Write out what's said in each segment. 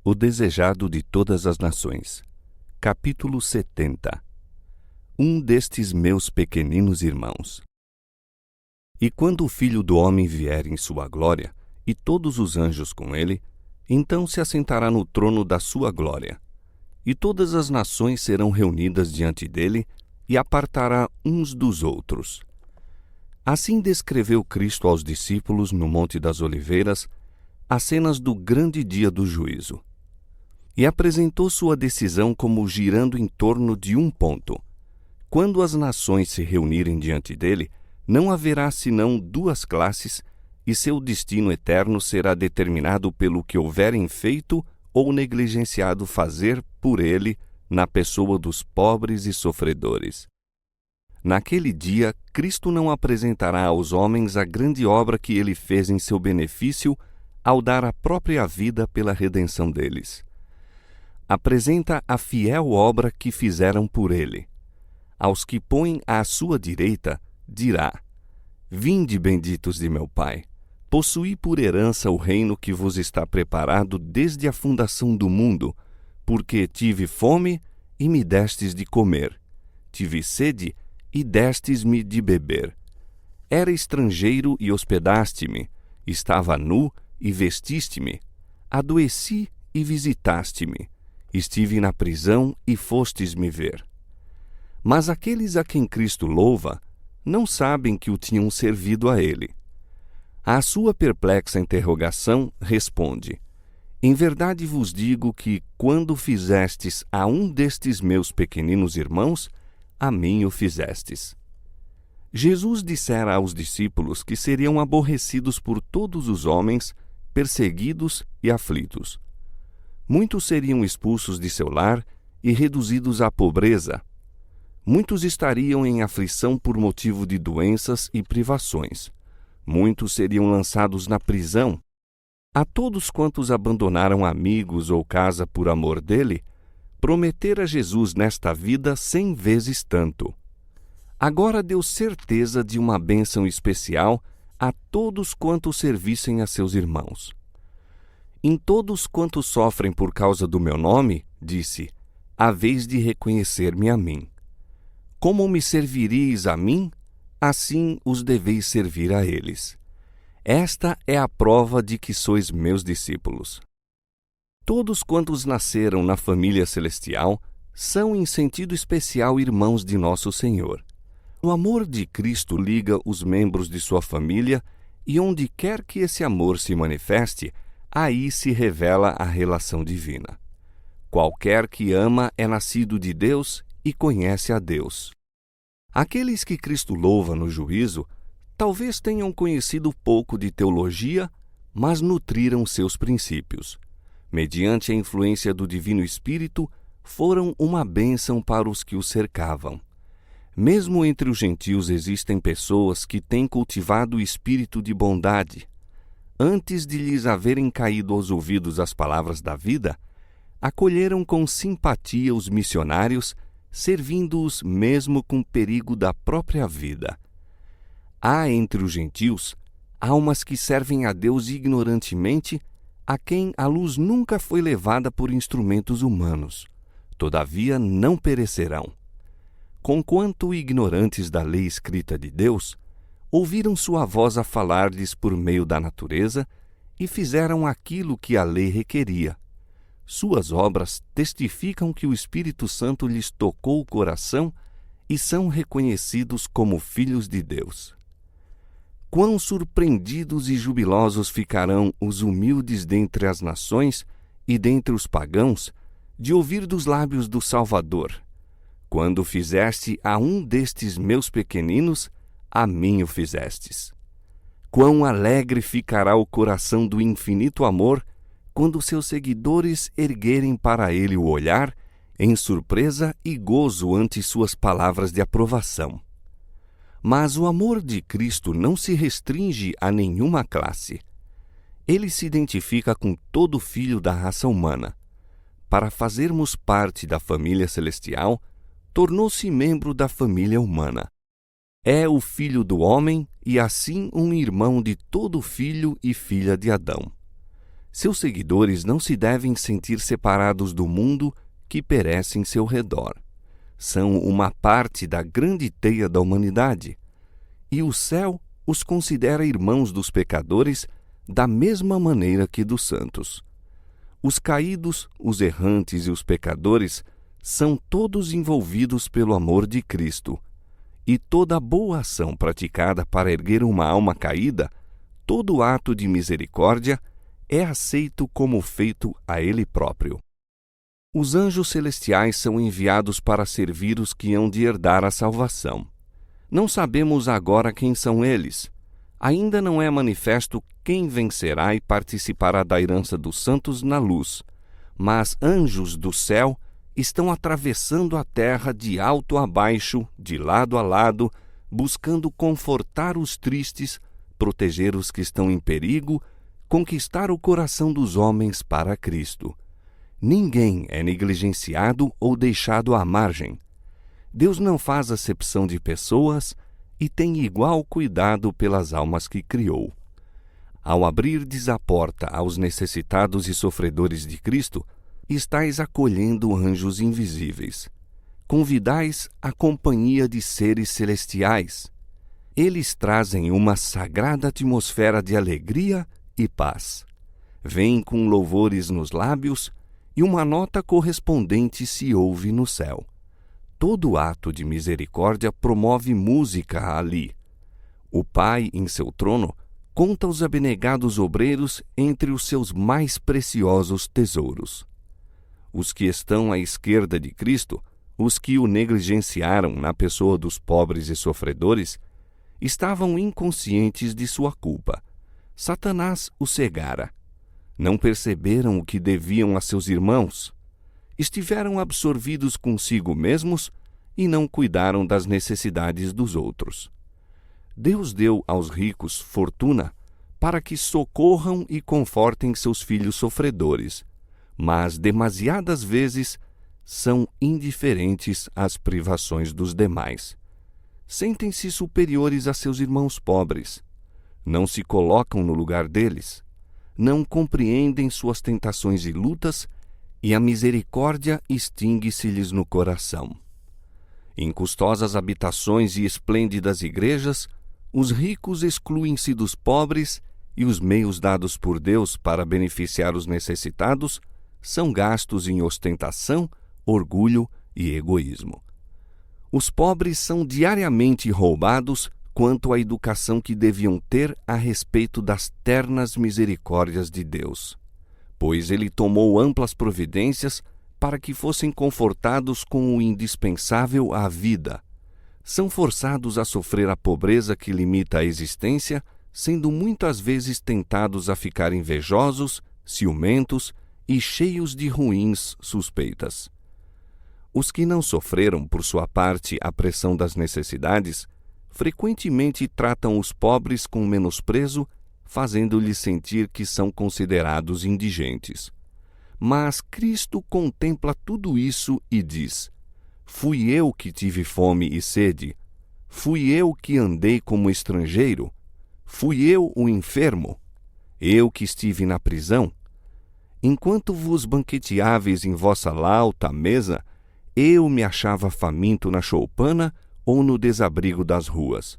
O desejado de todas as nações. Capítulo 70. Um destes meus pequeninos irmãos. E quando o Filho do Homem vier em sua glória, e todos os anjos com ele, então se assentará no trono da sua glória. E todas as nações serão reunidas diante dele, e apartará uns dos outros. Assim descreveu Cristo aos discípulos no Monte das Oliveiras as cenas do grande dia do juízo. E apresentou sua decisão como girando em torno de um ponto. Quando as nações se reunirem diante dele, não haverá senão duas classes, e seu destino eterno será determinado pelo que houverem feito ou negligenciado fazer por ele na pessoa dos pobres e sofredores. Naquele dia, Cristo não apresentará aos homens a grande obra que ele fez em seu benefício ao dar a própria vida pela redenção deles. Apresenta a fiel obra que fizeram por ele. Aos que põem à sua direita, dirá: Vinde, benditos de meu Pai, possuí por herança o reino que vos está preparado desde a fundação do mundo, porque tive fome e me destes de comer, tive sede e destes-me de beber. Era estrangeiro e hospedaste-me, estava nu e vestiste-me, adoeci e visitaste-me. Estive na prisão e fostes me ver. Mas aqueles a quem Cristo louva não sabem que o tinham servido a ele. À sua perplexa interrogação, responde: Em verdade vos digo que, quando fizestes a um destes meus pequeninos irmãos, a mim o fizestes. Jesus dissera aos discípulos que seriam aborrecidos por todos os homens, perseguidos e aflitos. Muitos seriam expulsos de seu lar e reduzidos à pobreza. Muitos estariam em aflição por motivo de doenças e privações. Muitos seriam lançados na prisão. A todos quantos abandonaram amigos ou casa por amor dele, prometera Jesus nesta vida 100 vezes tanto. Agora deu certeza de uma bênção especial a todos quantos servissem a seus irmãos. Em todos quantos sofrem por causa do meu nome, disse, haveis de reconhecer-me a mim. Como me serviríeis a mim, assim os deveis servir a eles. Esta é a prova de que sois meus discípulos. Todos quantos nasceram na família celestial são em sentido especial irmãos de nosso Senhor. O amor de Cristo liga os membros de sua família e onde quer que esse amor se manifeste, aí se revela a relação divina. Qualquer que ama é nascido de Deus e conhece a Deus. Aqueles que Cristo louva no juízo talvez tenham conhecido pouco de teologia, mas nutriram seus princípios. Mediante a influência do Divino Espírito, foram uma bênção para os que o cercavam. Mesmo entre os gentios existem pessoas que têm cultivado o espírito de bondade. Antes de lhes haverem caído aos ouvidos as palavras da vida, acolheram com simpatia os missionários, servindo-os mesmo com perigo da própria vida. Há entre os gentios almas que servem a Deus ignorantemente, a quem a luz nunca foi levada por instrumentos humanos. Todavia não perecerão. Conquanto ignorantes da lei escrita de Deus, ouviram sua voz a falar-lhes por meio da natureza e fizeram aquilo que a lei requeria. Suas obras testificam que o Espírito Santo lhes tocou o coração e são reconhecidos como filhos de Deus. Quão surpreendidos e jubilosos ficarão os humildes dentre as nações e dentre os pagãos de ouvir dos lábios do Salvador: Quando fizeste a um destes meus pequeninos, a mim o fizestes. Quão alegre ficará o coração do infinito amor quando seus seguidores erguerem para ele o olhar em surpresa e gozo ante suas palavras de aprovação. Mas o amor de Cristo não se restringe a nenhuma classe. Ele se identifica com todo filho da raça humana. Para fazermos parte da família celestial, tornou-se membro da família humana. É o filho do homem e assim um irmão de todo filho e filha de Adão. Seus seguidores não se devem sentir separados do mundo que perece em seu redor. São uma parte da grande teia da humanidade. E o céu os considera irmãos dos pecadores da mesma maneira que dos santos. Os caídos, os errantes e os pecadores são todos envolvidos pelo amor de Cristo. E toda boa ação praticada para erguer uma alma caída, todo ato de misericórdia, é aceito como feito a Ele próprio. Os anjos celestiais são enviados para servir os que hão de herdar a salvação. Não sabemos agora quem são eles. Ainda não é manifesto quem vencerá e participará da herança dos santos na luz, mas anjos do céu estão atravessando a terra de alto a baixo, de lado a lado, buscando confortar os tristes, proteger os que estão em perigo, conquistar o coração dos homens para Cristo. Ninguém é negligenciado ou deixado à margem. Deus não faz acepção de pessoas e tem igual cuidado pelas almas que criou. Ao abrirdes a porta aos necessitados e sofredores de Cristo, estais acolhendo anjos invisíveis. Convidais a companhia de seres celestiais. Eles trazem uma sagrada atmosfera de alegria e paz. Vêm com louvores nos lábios e uma nota correspondente se ouve no céu. Todo ato de misericórdia promove música ali. O Pai, em seu trono, conta os abnegados obreiros entre os seus mais preciosos tesouros. Os que estão à esquerda de Cristo, os que o negligenciaram na pessoa dos pobres e sofredores, estavam inconscientes de sua culpa. Satanás os cegara. Não perceberam o que deviam a seus irmãos. Estiveram absorvidos consigo mesmos e não cuidaram das necessidades dos outros. Deus deu aos ricos fortuna para que socorram e confortem seus filhos sofredores, mas demasiadas vezes são indiferentes às privações dos demais. Sentem-se superiores a seus irmãos pobres. Não se colocam no lugar deles. Não compreendem suas tentações e lutas, e a misericórdia extingue-se-lhes no coração. Em custosas habitações e esplêndidas igrejas, os ricos excluem-se dos pobres e os meios dados por Deus para beneficiar os necessitados são gastos em ostentação, orgulho e egoísmo. Os pobres são diariamente roubados quanto à educação que deviam ter a respeito das ternas misericórdias de Deus, pois Ele tomou amplas providências para que fossem confortados com o indispensável à vida. São forçados a sofrer a pobreza que limita a existência, sendo muitas vezes tentados a ficar invejosos, ciumentos e cheios de ruins suspeitas. Os que não sofreram, por sua parte, a pressão das necessidades, frequentemente tratam os pobres com menosprezo, fazendo-lhes sentir que são considerados indigentes. Mas Cristo contempla tudo isso e diz: fui eu que tive fome e sede, fui eu que andei como estrangeiro, fui eu o enfermo, eu que estive na prisão. Enquanto vos banqueteáveis em vossa lauta mesa, eu me achava faminto na choupana ou no desabrigo das ruas.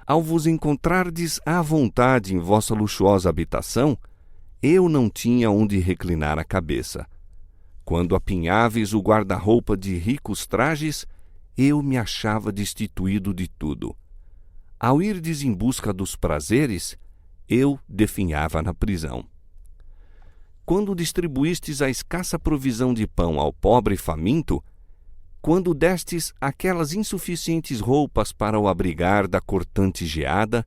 Ao vos encontrardes à vontade em vossa luxuosa habitação, eu não tinha onde reclinar a cabeça. Quando apinháveis o guarda-roupa de ricos trajes, eu me achava destituído de tudo. Ao irdes em busca dos prazeres, eu definhava na prisão. Quando distribuístes a escassa provisão de pão ao pobre faminto, quando destes aquelas insuficientes roupas para o abrigar da cortante geada,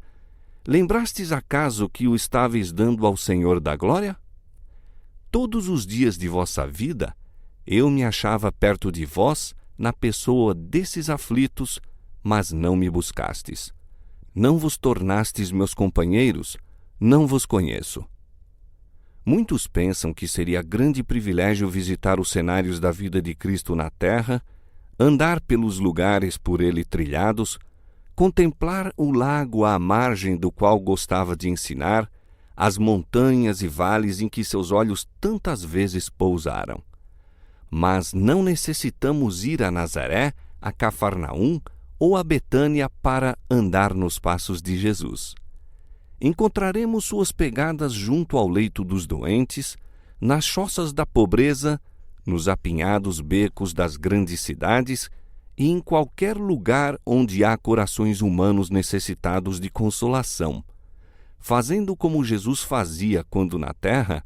lembrastes acaso que o estáveis dando ao Senhor da glória? Todos os dias de vossa vida, eu me achava perto de vós na pessoa desses aflitos, mas não me buscastes. Não vos tornastes meus companheiros, não vos conheço. Muitos pensam que seria grande privilégio visitar os cenários da vida de Cristo na terra, andar pelos lugares por ele trilhados, contemplar o lago à margem do qual gostava de ensinar, as montanhas e vales em que seus olhos tantas vezes pousaram. Mas não necessitamos ir a Nazaré, a Cafarnaum ou a Betânia para andar nos passos de Jesus. Encontraremos suas pegadas junto ao leito dos doentes, nas choças da pobreza, nos apinhados becos das grandes cidades e em qualquer lugar onde há corações humanos necessitados de consolação. Fazendo como Jesus fazia quando na terra,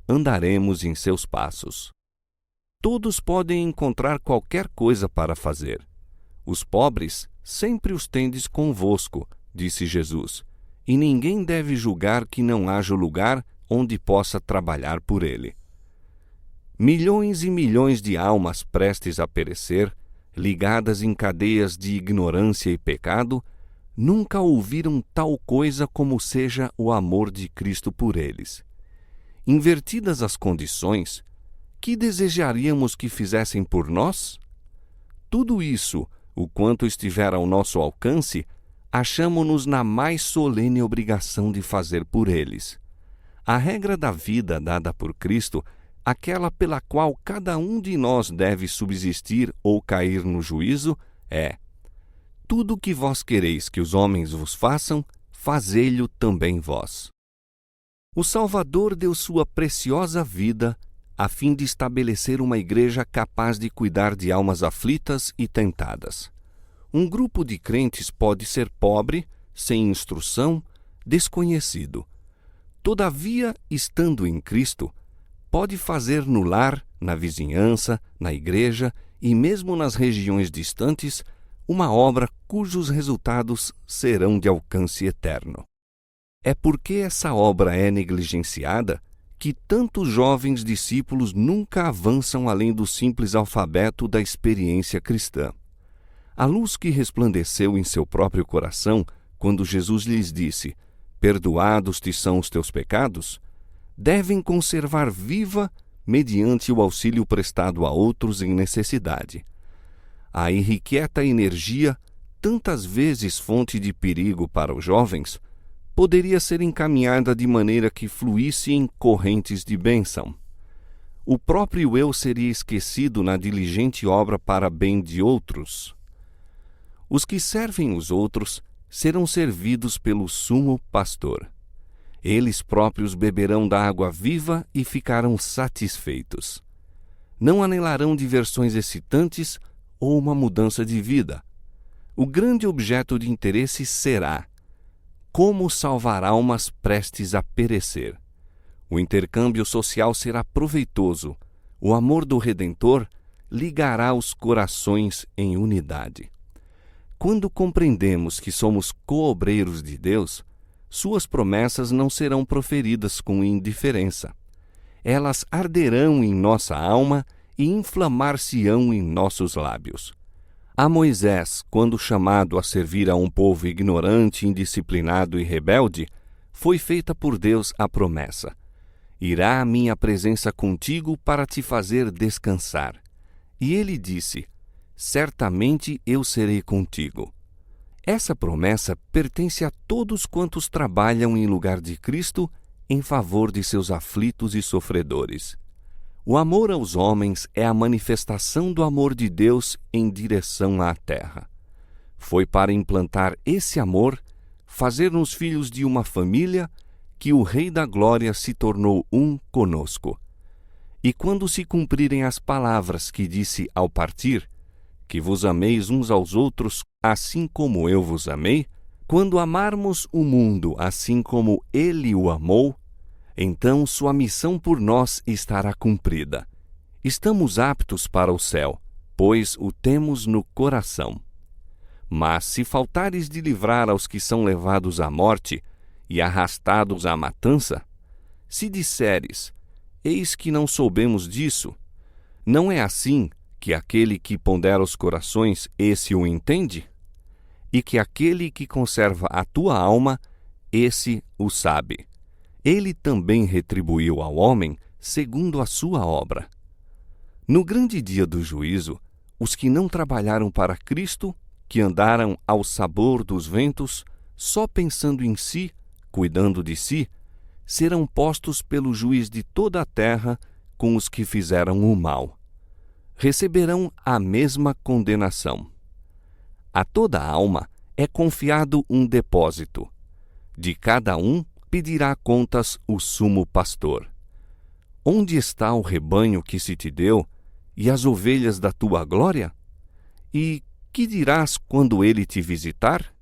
andaremos em seus passos. Todos podem encontrar qualquer coisa para fazer. Os pobres sempre os tendes convosco, disse Jesus, e ninguém deve julgar que não haja lugar onde possa trabalhar por ele. Milhões e milhões de almas prestes a perecer, ligadas em cadeias de ignorância e pecado, nunca ouviram tal coisa como seja o amor de Cristo por eles. Invertidas as condições, que desejaríamos que fizessem por nós? Tudo isso, o quanto estiver ao nosso alcance, achamo-nos na mais solene obrigação de fazer por eles. A regra da vida dada por Cristo, aquela pela qual cada um de nós deve subsistir ou cair no juízo, é: tudo o que vós quereis que os homens vos façam, fazei-lho também vós. O Salvador deu sua preciosa vida a fim de estabelecer uma igreja capaz de cuidar de almas aflitas e tentadas. Um grupo de crentes pode ser pobre, sem instrução, desconhecido. Todavia, estando em Cristo, pode fazer no lar, na vizinhança, na igreja e mesmo nas regiões distantes uma obra cujos resultados serão de alcance eterno. É porque essa obra é negligenciada que tantos jovens discípulos nunca avançam além do simples alfabeto da experiência cristã. A luz que resplandeceu em seu próprio coração quando Jesus lhes disse: "Perdoados te são os teus pecados", devem conservar viva mediante o auxílio prestado a outros em necessidade. A irrequieta energia, tantas vezes fonte de perigo para os jovens, poderia ser encaminhada de maneira que fluísse em correntes de bênção. O próprio eu seria esquecido na diligente obra para bem de outros. Os que servem os outros serão servidos pelo sumo pastor. Eles próprios beberão da água viva e ficarão satisfeitos. Não anelarão diversões excitantes ou uma mudança de vida. O grande objeto de interesse será: como salvar almas prestes a perecer. O intercâmbio social será proveitoso. O amor do Redentor ligará os corações em unidade. Quando compreendemos que somos co-obreiros de Deus, suas promessas não serão proferidas com indiferença. Elas arderão em nossa alma e inflamar-se-ão em nossos lábios. A Moisés, quando chamado a servir a um povo ignorante, indisciplinado e rebelde, foi feita por Deus a promessa: irá a minha presença contigo para te fazer descansar. E ele disse: certamente eu serei contigo. Essa promessa pertence a todos quantos trabalham em lugar de Cristo em favor de seus aflitos e sofredores. O amor aos homens é a manifestação do amor de Deus em direção à terra. Foi para implantar esse amor, fazer-nos filhos de uma família, que o Rei da Glória se tornou um conosco. E quando se cumprirem as palavras que disse ao partir, que vos ameis uns aos outros assim como eu vos amei, quando amarmos o mundo assim como ele o amou, então sua missão por nós estará cumprida. Estamos aptos para o céu, pois o temos no coração. Mas se faltares de livrar aos que são levados à morte e arrastados à matança, se disseres: eis que não soubemos disso, não é assim que aquele que pondera os corações, esse o entende? E que aquele que conserva a tua alma, esse o sabe. Ele também retribuiu ao homem segundo a sua obra. No grande dia do juízo, os que não trabalharam para Cristo, que andaram ao sabor dos ventos, só pensando em si, cuidando de si, serão postos pelo juiz de toda a terra com os que fizeram o mal. Receberão a mesma condenação. A toda alma é confiado um depósito. De cada um pedirá contas o sumo pastor. Onde está o rebanho que se te deu e as ovelhas da tua glória? E que dirás quando ele te visitar?